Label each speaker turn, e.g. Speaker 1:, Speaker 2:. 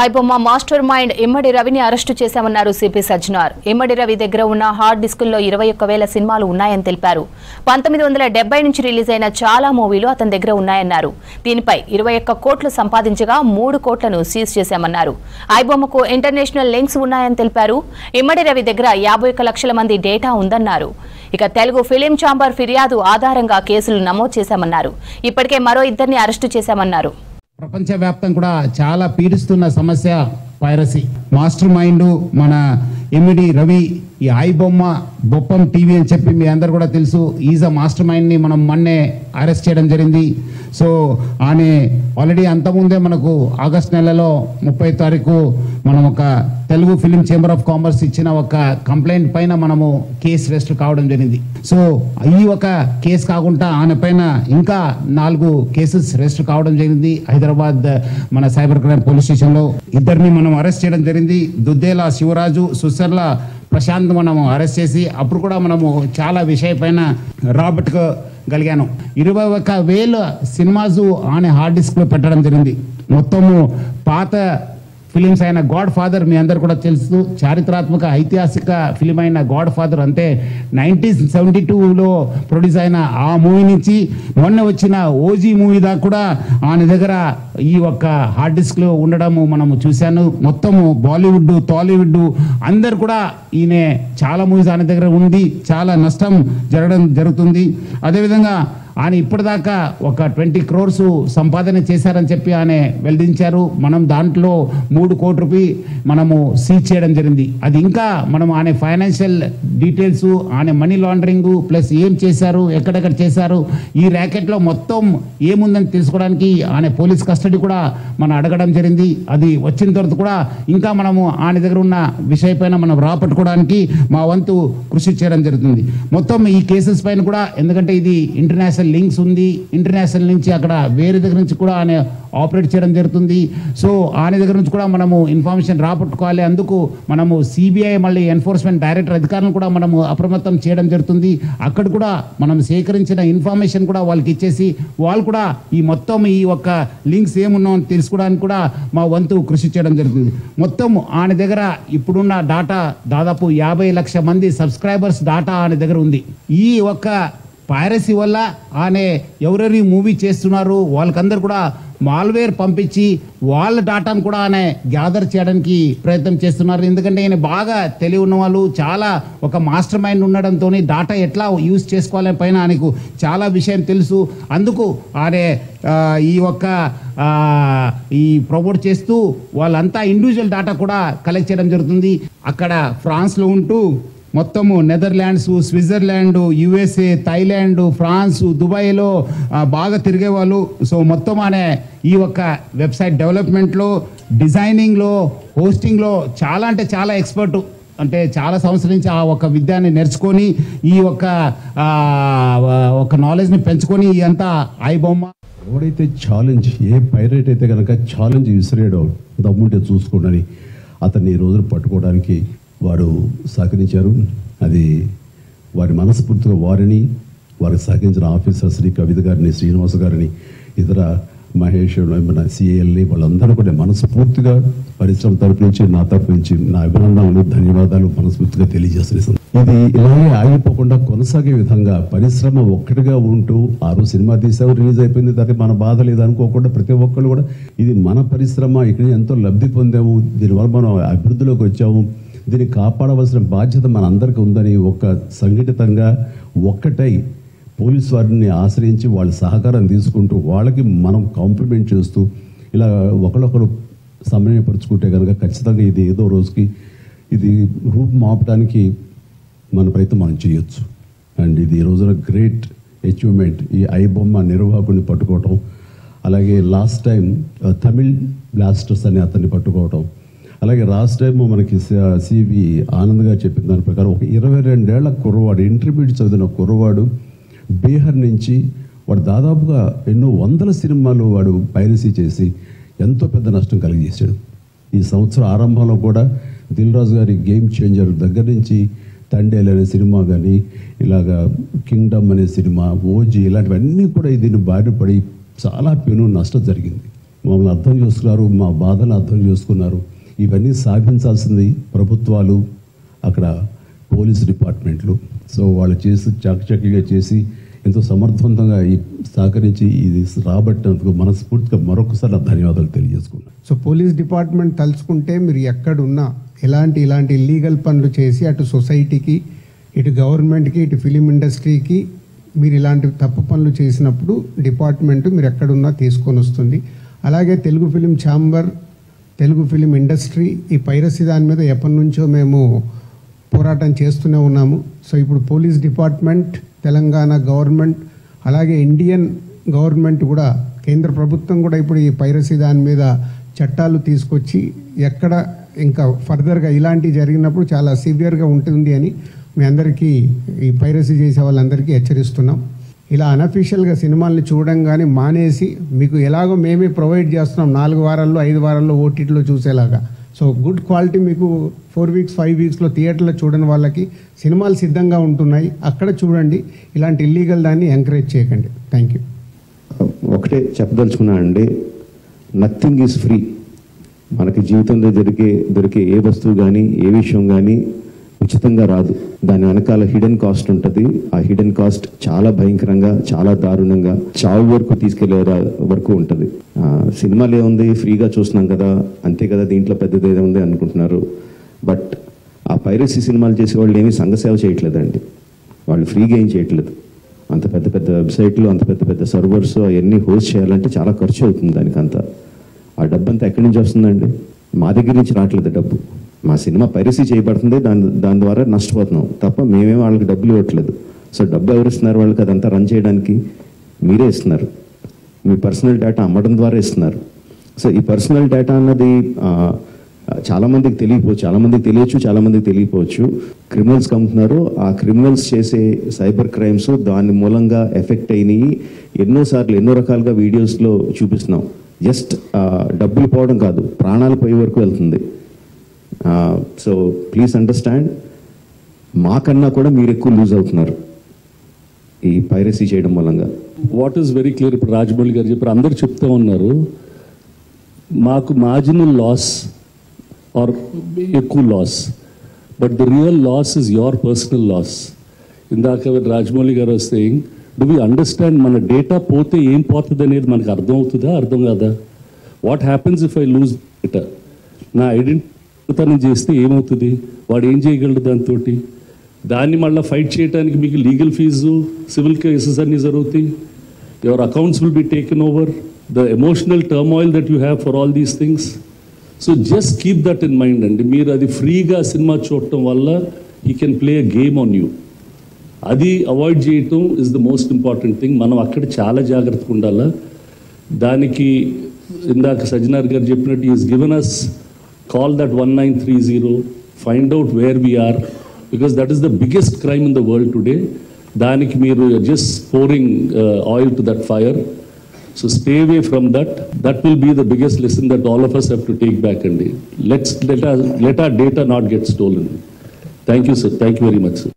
Speaker 1: IBomma master mind ఇమ్మడి రవిని arrest చేశామన్నారు CP Sajjanar. ఇమ్మడి రవి దగ్గర ఉన్న హార్డ్ డిస్కుల్లో 21,000 సినిమాలు ఉన్నాయని తెలిపారు. 1970 నుంచి రిలీజ్ అయిన చాలా మూవీలు అతని దగ్గర ఉన్నాయన్నారు. దీనిపై 21 కోట్లు సంపాదించగా 3 కోట్లను సీజ్ చేశామన్నారు. ఐబొమ్మకు ఇంటర్నేషనల్ లింక్స్ ఉన్నాయని తెలిపారు. ఇమ్మడి రవి దగ్గర 51 లక్షల మంది డేటా ఉందన్నారు. ఇక తెలుగు ఫిలిం ఛాంబర్ ఫిర్యాదు ఆధారంగా కేసులు నమోదు చేశామన్నారు. ఇప్పటికే మరో 2 అరెస్టు చేశామన్నారు.
Speaker 2: ప్రపంచవ్యాప్తంగా కూడా చాలా పీడిస్తున్న సమస్య పైరసీ. మాస్టర్ మైండ్ మన ఇమ్మడి రవి, ఈ ఐబొమ్మ బొప్పం టీవీ అని చెప్పి మీ అందరు కూడా తెలుసు. ఈజ్ అ మాస్టర్ మైండ్ని మనం మొన్నే అరెస్ట్ చేయడం జరిగింది. సో ఆయన ఆల్రెడీ అంతకుముందే మనకు ఆగస్ట్ నెలలో 30 తారీఖు మనం ఒక Telugu film chamber of commerce ఇచ్చిన ఒక కంప్లైంట్ పైన మనము కేసు రిజిస్టర్ కావడం జరిగింది. సో ఈ ఒక కేసు కాకుండా ఆయన పైన ఇంకా 4 కేసెస్ రిజిస్టర్ కావడం జరిగింది. హైదరాబాద్ మన సైబర్ క్రైమ్ పోలీస్ స్టేషన్లో 2 మనం అరెస్ట్ చేయడం జరిగింది. దుద్దేల శివరాజు, సుసర్ల ప్రశాంత్ మనము అరెస్ట్ చేసి అప్పుడు కూడా మనము చాలా విషయం పైన రాబట్టుకోగలిగాను. 21,000 సినిమాస్ ఆయన హార్డ్ డిస్క్లో పెట్టడం జరిగింది. మొత్తము పాత ఫిలిమ్స్ అయిన గాడ్ ఫాదర్ మీ అందరు కూడా తెలుసు, చారిత్రాత్మక ఐతిహాసిక ఫిలిం అయిన గాడ్ ఫాదర్ అంటే 1972లో ప్రొడ్యూస్ అయిన ఆ మూవీ నుంచి మొన్న వచ్చిన ఓజీ మూవీ దాకా కూడా ఆయన దగ్గర ఈ ఒక్క హార్డ్ డిస్క్లో ఉండడము మనము చూశాను. మొత్తము బాలీవుడ్, టాలీవుడ్ అందరు కూడా ఈయన చాలా మూవీస్ ఆయన దగ్గర ఉంది. చాలా నష్టం జరుగుతుంది. అదేవిధంగా ఆయన ఇప్పటిదాకా ఒక 20 crores సంపాదన చేశారని చెప్పి ఆయన వెల్లడించారు. మనం దాంట్లో 3 కోట్ల రూపాయలు మనము సీజ్ చేయడం జరిగింది. అది ఇంకా మనం ఆయన ఫైనాన్షియల్ డీటెయిల్స్, ఆయన మనీ లాండరింగ్ ప్లస్ ఏం చేశారు, ఎక్కడెక్కడ చేశారు, ఈ ర్యాకెట్లో మొత్తం ఏముందని తెలుసుకోవడానికి ఆయన పోలీస్ కస్టడీ కూడా మనం అడగడం జరిగింది. అది వచ్చిన తర్వాత కూడా ఇంకా మనము ఆయన దగ్గర ఉన్న విషయం పైన మనం రాపట్టుకోవడానికి మా వంతు కృషి చేయడం జరుగుతుంది. మొత్తం ఈ కేసెస్ పైన కూడా, ఎందుకంటే ఇది ఇంటర్నేషనల్ లింక్స్ ఉంది, ఇంటర్నేషనల్ నుంచి అక్కడ వేరే దగ్గర నుంచి కూడా ఆయన ఆపరేట్ చేయడం జరుగుతుంది. సో ఆయన దగ్గర నుంచి కూడా మనము ఇన్ఫర్మేషన్ రాబట్టుకోవాలి. అందుకు మనము సిబిఐ మళ్ళీ ఎన్ఫోర్స్మెంట్ డైరెక్టర్ అధికారులను కూడా మనము అప్రమత్తం చేయడం జరుగుతుంది. అక్కడ కూడా మనం సేకరించిన ఇన్ఫర్మేషన్ కూడా వాళ్ళకి ఇచ్చేసి వాళ్ళు కూడా ఈ మొత్తం ఈ ఒక్క లింక్స్ ఏమున్నాయో తెలుసుకోవడానికి కూడా మా వంతు కృషి చేయడం జరుగుతుంది. మొత్తం ఆయన దగ్గర ఇప్పుడున్న డాటా దాదాపు 50 లక్షల మంది సబ్స్క్రైబర్స్ డాటా ఆయన దగ్గర ఉంది. ఈ ఒక్క పైరసీ వల్ల ఆయన ఎవరెవరి మూవీ చేస్తున్నారు వాళ్ళకందరూ కూడా మాల్వేర్ పంపించి వాళ్ళ డాటాను కూడా ఆయన గ్యాదర్ చేయడానికి ప్రయత్నం చేస్తున్నారు. ఎందుకంటే ఆయన బాగా తెలివి ఉన్న వాళ్ళు, చాలా ఒక మాస్టర్ మైండ్ ఉండడంతో డాటా ఎట్లా యూజ్ చేసుకోవాలని పైన ఆయనకు చాలా విషయం తెలుసు. అందుకు ఆయన ఈ ప్రమోట్ చేస్తూ వాళ్ళంతా ఇండివిజువల్ డాటా కూడా కలెక్ట్ చేయడం జరుగుతుంది. అక్కడ ఫ్రాన్స్లో ఉంటూ మొత్తము Netherlands, Switzerland, USA, Thailand, France, దుబాయ్లో బాగా తిరిగేవాళ్ళు. సో మొత్తం అనే ఈ ఒక్క వెబ్సైట్ డెవలప్మెంట్లో, డిజైనింగ్లో, హోస్టింగ్లో చాలా అంటే చాలా ఎక్స్పర్ట్. అంటే చాలా సంవత్సరాల నుంచి ఆ ఒక విద్యాన్ని నేర్చుకొని ఈ ఒక నాలెడ్జ్ని పెంచుకొని అంతా ఐబొమ్మ
Speaker 3: ఎవడైతే ఛాలెంజ్, ఏ పైరేట్ అయితే కనుక ఛాలెంజ్ విసిరేయడం దమ్ముంటే చూసుకోండి అతన్ని ఈ రోజున పట్టుకోవడానికి వారు సహకరించారు. అది వారి మనస్ఫూర్తిగా వారిని, వారికి సహకరించిన ఆఫీసర్స్ని, కవిత గారిని, శ్రీనివాస గారిని, ఇతర మహేష్, మన సిఏఎల్ని వాళ్ళందరూ కూడా మనస్ఫూర్తిగా పరిశ్రమ తరపు నుంచి, నా తరపు నుంచి నా అభినందనలు, ధన్యవాదాలు మనస్ఫూర్తిగా తెలియజేస్తున్నాను. ఇది ఇలాగే ఆగిపోకుండా కొనసాగే విధంగా పరిశ్రమ ఒక్కటిగా ఉంటూ, ఆ రోజు సినిమా తీసావు, రిలీజ్ అయిపోయింది, దానికి మన బాధ లేదు అనుకోకుండా ప్రతి ఒక్కళ్ళు కూడా ఇది మన పరిశ్రమ, ఇక్కడ ఎంతో లబ్ధి పొందాము, దీనివల్ల మనం అభివృద్ధిలోకి వచ్చాము, దీన్ని కాపాడవలసిన బాధ్యత మన అందరికీ ఉందని ఒక సంఘటితంగా ఒక్కటై పోలీసు వారిని ఆశ్రయించి వాళ్ళ సహకారం తీసుకుంటూ వాళ్ళకి మనం కాంప్లిమెంట్ చేస్తూ ఇలా ఒకరొకరు సమన్వయపరుచుకుంటే కనుక ఖచ్చితంగా ఇది ఏదో రోజుకి ఇది రూపు మాపడానికి మన ప్రయత్నం మనం చేయొచ్చు. అండ్ ఇది ఈ రోజున గ్రేట్ అచీవ్మెంట్ ఈ ఐబొమ్మ నిర్వాహకుని పట్టుకోవటం, అలాగే లాస్ట్ టైం తమిళ్ బ్లాస్టర్స్ అని అతన్ని పట్టుకోవటం, అలాగే లాస్ట్ టైం మనకి సివి ఆనంద్ గారు చెప్పిన దాని ప్రకారం ఒక 22 ఏళ్ల కుర్రవాడు, ఇంటర్మీడియట్ చదివిన కుర్రవాడు బీహార్ నుంచి వాడు దాదాపుగా ఎన్నో 100 సినిమాలు వాడు పైరసీ చేసి ఎంతో పెద్ద నష్టం కలిగజేశాడు. ఈ సంవత్సరం ఆరంభంలో కూడా దిల్ రాజు గారి గేమ్ చేంజర్ దగ్గర నుంచి తండేల్ అనే సినిమా కానీ, ఇలాగా కింగ్డమ్ అనే సినిమా, ఓజీ, ఇలాంటివన్నీ కూడా దీన్ని బారిన పడి చాలా పెను నష్టం జరిగింది. మమ్మల్ని అర్థం చేసుకున్నారు, మా బాధను అర్థం చేసుకున్నారు. ఇవన్నీ సాధించాల్సింది ప్రభుత్వాలు, అక్కడ పోలీస్ డిపార్ట్మెంట్లు. సో వాళ్ళు చేసి చాకచక్యంగా చేసి ఎంతో సమర్థవంతంగా సహకరించి ఇది రాబట్టినందుకు మనస్ఫూర్తిగా మరొకసారి ధన్యవాదాలు తెలియజేసుకున్నాను.
Speaker 4: సో పోలీస్ డిపార్ట్మెంట్ తలుచుకుంటే మీరు ఎక్కడున్నా ఇలాంటి ఇల్లీగల్ పనులు చేసి అటు సొసైటీకి, ఇటు గవర్నమెంట్కి, ఇటు ఫిలిం ఇండస్ట్రీకి మీరు ఇలాంటి తప్పు పనులు చేసినప్పుడు డిపార్ట్మెంట్ మీరు ఎక్కడున్నా తీసుకొని వస్తుంది. అలాగే Telugu film chamber, Telugu film industry ఈ పైరసీ దాని మీద ఎప్పటి నుంచో మేము పోరాటం చేస్తూనే ఉన్నాము. సో ఇప్పుడు పోలీస్ డిపార్ట్మెంట్, తెలంగాణ గవర్నమెంట్, అలాగే ఇండియన్ గవర్నమెంట్ కూడా, కేంద్ర ప్రభుత్వం కూడా ఇప్పుడు ఈ పైరసీ దాని మీద చట్టాలు తీసుకొచ్చి ఎక్కడ ఇంకా ఫర్దర్గా ఇలాంటివి జరిగినప్పుడు చాలా సివియర్గా ఉంటుంది అని మీ అందరికీ, ఈ పైరసీ చేసే వాళ్ళందరికీ హెచ్చరిస్తున్నాం. ఇలా అనఫీషియల్గా సినిమాల్ని చూడడం కానీ మానేసి, మీకు ఎలాగో మేమే ప్రొవైడ్ చేస్తున్నాం 4 వారాల్లో 5 వారాల్లో ఓటీటీలో చూసేలాగా. సో గుడ్ క్వాలిటీ మీకు 4 వీక్స్ 5 వీక్స్లో థియేటర్లో చూడని వాళ్ళకి సినిమాలు సిద్ధంగా ఉంటున్నాయి, అక్కడ చూడండి. ఇలాంటి ఇల్లీగల్ దాన్ని ఎంకరేజ్ చేయకండి. Thank you.
Speaker 5: ఒకటే చెప్పదలుచుకున్నా అండి, నథింగ్ ఈజ్ ఫ్రీ. మనకి జీవితంలో దొరికే ఏ వస్తువు కానీ ఏ విషయం కానీ ఉచితంగా రాదు. దాని వెనకాల హిడెన్ కాస్ట్ ఉంటుంది. ఆ హిడెన్ కాస్ట్ చాలా భయంకరంగా, చాలా దారుణంగా, చావు వరకు తీసుకెళ్లే వరకు ఉంటుంది. సినిమాలు ఏముంది, ఫ్రీగా చూస్తున్నాం కదా, అంతే కదా, దీంట్లో పెద్దది ఏదో ఉంది అనుకుంటున్నారు. బట్ ఆ పైరసీ సినిమాలు చేసే వాళ్ళు ఏమీ సంఘసేవ చేయట్లేదండి. వాళ్ళు ఫ్రీగా ఏం చేయట్లేదు. అంత పెద్ద పెద్ద వెబ్సైట్లు, అంత పెద్ద పెద్ద సర్వర్స్ అవన్నీ హోస్ట్ చేయాలంటే చాలా ఖర్చు అవుతుంది. దానికంతా ఆ డబ్బు అంతా ఎక్కడి నుంచి వస్తుందండి? మా దగ్గర నుంచి రావట్లేదు డబ్బు. మా సినిమా పైరసీ చేయబడుతుంది, దాని ద్వారా నష్టపోతున్నాం తప్ప మేమేం వాళ్ళకి డబ్బులు ఇవ్వట్లేదు. సో డబ్బు ఎవరు ఇస్తున్నారు వాళ్ళకి? అదంతా రన్ చేయడానికి మీరే ఇస్తున్నారు. మీ పర్సనల్ డేటా అమ్మడం ద్వారా ఇస్తున్నారు. సో ఈ పర్సనల్ డేటా అన్నది చాలామందికి తెలియకపోవచ్చు, చాలామందికి తెలియచ్చు, చాలామందికి తెలియకపోవచ్చు. క్రిమినల్స్కి అమ్ముతున్నారు. ఆ క్రిమినల్స్ చేసే సైబర్ క్రైమ్స్ దాని మూలంగా ఎఫెక్ట్ అయినాయి. ఎన్నోసార్లు ఎన్నో రకాలుగా వీడియోస్లో చూపిస్తున్నాం. జస్ట్ డబ్బులు పోవడం కాదు, ప్రాణాలు పోయే వరకు వెళ్తుంది. సో ప్లీజ్ అండర్స్టాండ్, మాకన్నా కూడా మీరు ఎక్కువ లూజ్ అవుతున్నారు ఈ పైరసీ చేయడం మూలంగా.
Speaker 6: వాట్ ఈస్ వెరీ క్లియర్, ఇప్పుడు రాజమౌళి గారు చెప్పారు, అందరు చెప్తూ ఉన్నారు మాకు మార్జినల్ లాస్ ఆర్ ఎక్కువ loss, but the real loss is your personal loss. ఇందాక Rajamouli garu saying, do we understand మన డేటా పోతే ఏం పోతుంది అనేది మనకు అర్థం అవుతుందా, అర్థం కాదా? What happens if I lose data? నా ఐడెంటిటీ చేస్తే ఏమవుతుంది? వాడు ఏం చేయగలడు దాంతో? దాన్ని మళ్ళీ ఫైట్ చేయడానికి మీకు లీగల్ ఫీజు, సివిల్ కేసెస్ అన్నీ జరుగుతాయి. Your accounts will be taken over, the emotional turmoil that you have for all these things. So just keep that in mind అండి. మీరు అది ఫ్రీగా సినిమా చూడటం వల్ల he can play a game on you. అది avoid చేయటం is the most important thing. మనం అక్కడ చాలా జాగ్రత్తగా ఉండాలా. దానికి ఇందాక సజ్జనార్ గారు చెప్పినట్టు is given us call that 1930, find out where we are, because that is the biggest crime in the world today. దానికి మీరు జస్ట్ pouring oil to that fire. So stay away from that. That will be the biggest lesson that all of us have to take back, and let our data not get stolen. Thank you, sir. Thank you very much, sir.